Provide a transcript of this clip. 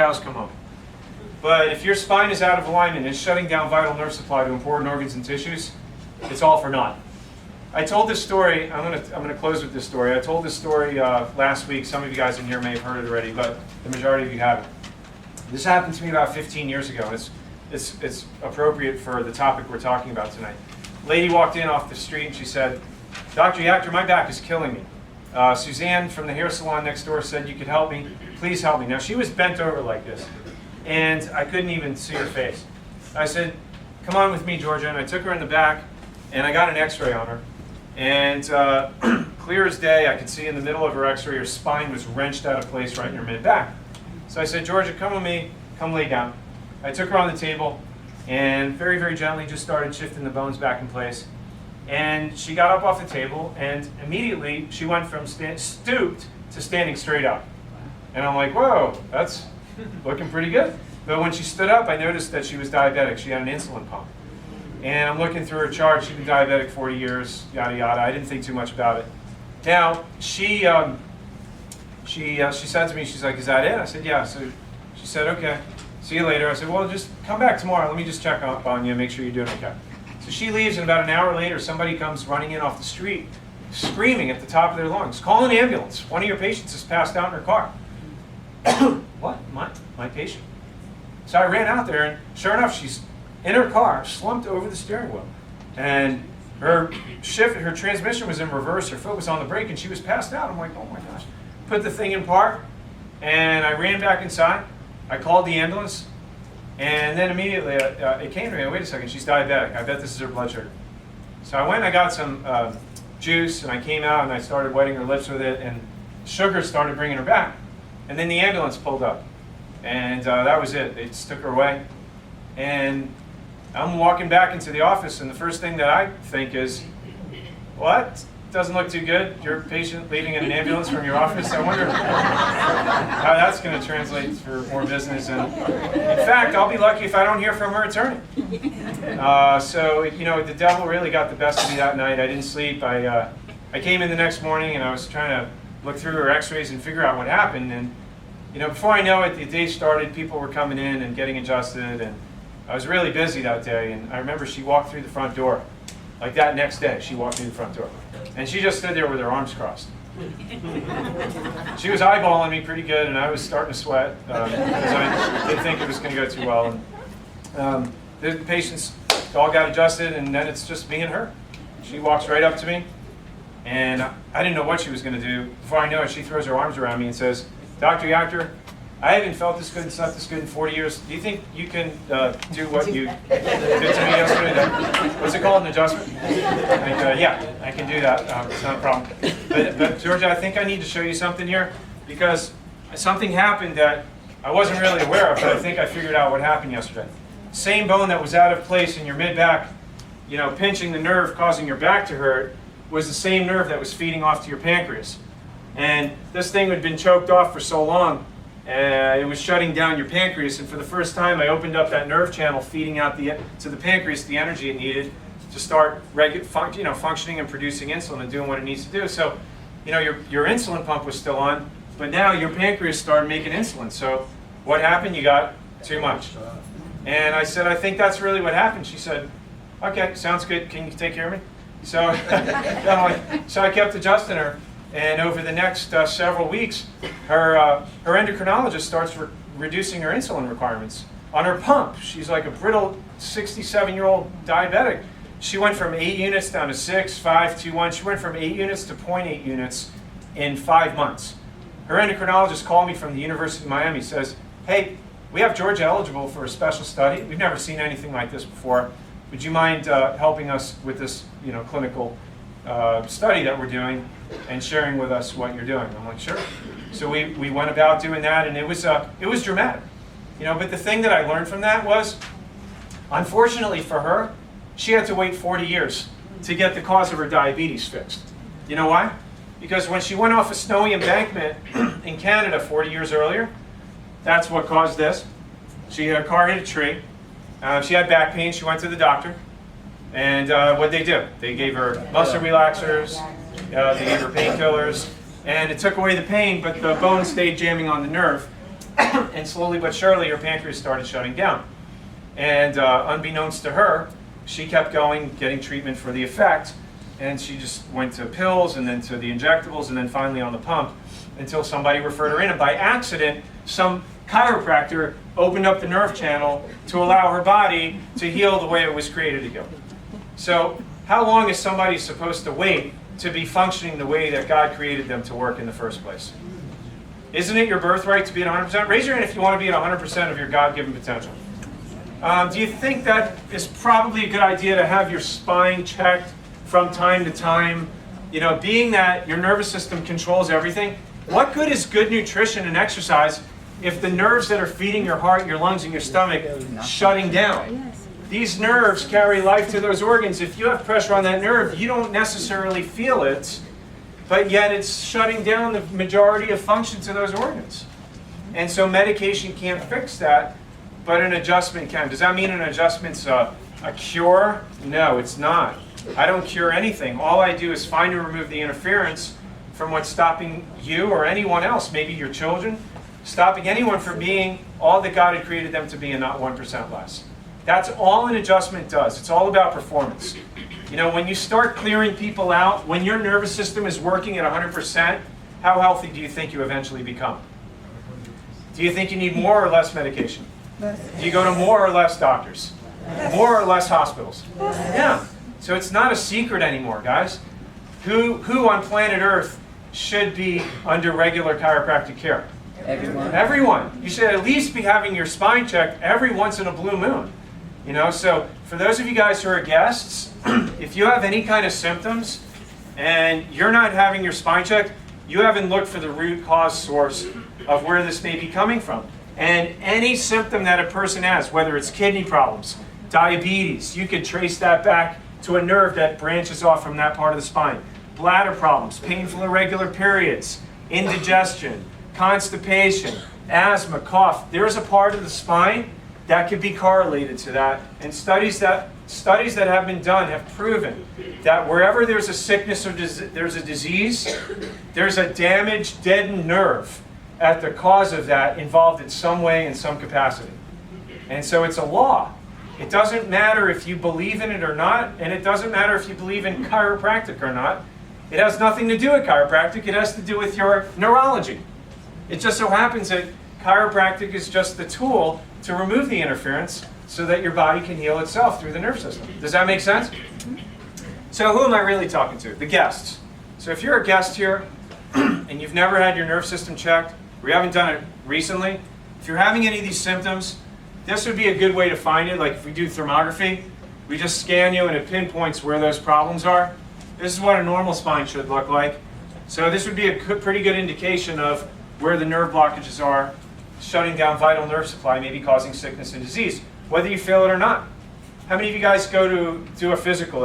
cows come home. But if your spine is out of alignment and shutting down vital nerve supply to important organs and tissues, it's all for naught. I told this story, I'm gonna close with this story. I told this story last week. Some of you guys in here may have heard it already, but the majority of you haven't. This happened to me about 15 years ago, and it's appropriate for the topic we're talking about tonight. A lady walked in off the street and she said, "Dr. Yachter, my back is killing me. Suzanne from the hair salon next door said you could help me. Please help me." Now, she was bent over like this, and I couldn't even see her face. I said, "Come on with me, Georgia," and I took her in the back, and I got an x-ray on her. And clear as day, I could see in the middle of her x-ray, her spine was wrenched out of place right in her mid-back. So I said, "Georgia, come with me, come lay down." I took her on the table, and very, very gently just started shifting the bones back in place. And she got up off the table, and immediately she went from stooped to standing straight up. And I'm like, whoa, that's looking pretty good. But when she stood up, I noticed that she was diabetic. She had an insulin pump. And I'm looking through her chart. She'd been diabetic 40 years, yada, yada. I didn't think too much about it. Now, she said to me, she's like, "Is that it?" I said, "Yeah." So she said, "Okay, see you later." I said, "Well, just come back tomorrow. Let me just check up on you and make sure you're doing okay." So she leaves, and about an hour later, somebody comes running in off the street, screaming at the top of their lungs, "Call an ambulance. One of your patients has passed out in her car." What? My patient? So I ran out there, and sure enough, she's in her car, slumped over the steering wheel. And her transmission was in reverse, her foot was on the brake, and she was passed out. I'm like, oh my gosh. Put the thing in park, and I ran back inside. I called the ambulance, and then immediately it came to me, wait a second, she's diabetic. I bet this is her blood sugar. So I went and I got some juice, and I came out and I started wetting her lips with it, and sugar started bringing her back. And then the ambulance pulled up, and that was it. They just took her away. And I'm walking back into the office, and the first thing that I think is, what? Doesn't look too good. Your patient leaving in an ambulance from your office. I wonder how that's going to translate for more business. And in fact, I'll be lucky if I don't hear from her attorney. So, you know, the devil really got the best of me that night. I didn't sleep. I came in the next morning, and I was trying to look through her x-rays and figure out what happened. And, you know, before I know it, the day started. People were coming in and getting adjusted, and I was really busy that day. And I remember she walked through the front door. Like that next day, she walked through the front door. And she just stood there with her arms crossed. She was eyeballing me pretty good, and I was starting to sweat because I didn't think it was going to go too well. And the patients all got adjusted, and then it's just me and her. She walks right up to me, and I didn't know what she was going to do. Before I know it, she throws her arms around me and says, "Dr. Yachter, I haven't felt this good and slept this good in 40 years. Do you think you can do what you did to me yesterday? What's it called, an adjustment?" And, yeah, I can do that. It's not a problem. But Georgia, I think I need to show you something here, because something happened that I wasn't really aware of, but I think I figured out what happened yesterday. Same bone that was out of place in your mid-back, you know, pinching the nerve, causing your back to hurt, was the same nerve that was feeding off to your pancreas. And this thing had been choked off for so long, it was shutting down your pancreas, and for the first time I opened up that nerve channel feeding out to the pancreas the energy it needed to start functioning and producing insulin and doing what it needs to do. So, you know, your insulin pump was still on, but now your pancreas started making insulin. So what happened? You got too much. And I said, "I think that's really what happened." She said, "Okay, sounds good. Can you take care of me?" So, so I kept adjusting her. And over the next several weeks, her endocrinologist starts reducing her insulin requirements on her pump. She's like a brittle 67-year-old diabetic. She went from 8 units down to 6, 5, 2, 1. She went from 8 units to 0.8 units in 5 months. Her endocrinologist called me from the University of Miami, says, "Hey, we have Georgia eligible for a special study. We've never seen anything like this before. Would you mind helping us with this, you know, clinical study that we're doing and sharing with us what you're doing?" I'm like, "Sure." So we went about doing that, and it was dramatic, you know. But the thing that I learned from that was, unfortunately for her, she had to wait 40 years to get the cause of her diabetes fixed. You know why? Because when she went off a snowy embankment in Canada 40 years earlier, that's what caused this. Her car hit a tree. She had back pain. She went to the doctor. And what they do? They gave her muscle relaxers, they gave her painkillers, and it took away the pain, but the bone stayed jamming on the nerve. And slowly but surely, her pancreas started shutting down. And unbeknownst to her, she kept going, getting treatment for the effect, and she just went to pills, and then to the injectables, and then finally on the pump, until somebody referred her in. And by accident, some chiropractor opened up the nerve channel to allow her body to heal the way it was created to go. So how long is somebody supposed to wait to be functioning the way that God created them to work in the first place? Isn't it your birthright to be at 100%? Raise your hand if you want to be at 100% of your God-given potential. Do you think that is probably a good idea to have your spine checked from time to time? You know, being that your nervous system controls everything, what good is good nutrition and exercise if the nerves that are feeding your heart, your lungs, and your stomach shutting down? These nerves carry life to those organs. If you have pressure on that nerve, you don't necessarily feel it, but yet it's shutting down the majority of function to those organs. And so medication can't fix that, but an adjustment can. Does that mean an adjustment's a cure? No, it's not. I don't cure anything. All I do is find and remove the interference from what's stopping you or anyone else, maybe your children, stopping anyone from being all that God had created them to be and not 1% less. That's all an adjustment does. It's all about performance. You know, when you start clearing people out, when your nervous system is working at 100%, how healthy do you think you eventually become? Do you think you need more or less medication? Do you go to more or less doctors? More or less hospitals? Yeah. So it's not a secret anymore, guys. Who on planet Earth should be under regular chiropractic care? Everyone. Everyone. You should at least be having your spine checked every once in a blue moon. You know, so for those of you guys who are guests, if you have any kind of symptoms and you're not having your spine checked, you haven't looked for the root cause source of where this may be coming from. And any symptom that a person has, whether it's kidney problems, diabetes, you could trace that back to a nerve that branches off from that part of the spine. Bladder problems, painful irregular periods, indigestion, constipation, asthma, cough. There is a part of the spine that could be correlated to that. And studies that have been done have proven that wherever there's a sickness or there's a disease, there's a damaged, deadened nerve at the cause of that involved in some way, in some capacity. And so it's a law. It doesn't matter if you believe in it or not, and it doesn't matter if you believe in chiropractic or not. It has nothing to do with chiropractic. It has to do with your neurology. It just so happens that chiropractic is just the tool to remove the interference so that your body can heal itself through the nerve system. Does that make sense? So who am I really talking to? The guests. So if you're a guest here and you've never had your nerve system checked, or you haven't done it recently, if you're having any of these symptoms, this would be a good way to find it. Like if we do thermography, we just scan you and it pinpoints where those problems are. This is what a normal spine should look like. So this would be a pretty good indication of where the nerve blockages are, shutting down vital nerve supply, maybe causing sickness and disease, whether you feel it or not. How many of you guys go to do a physical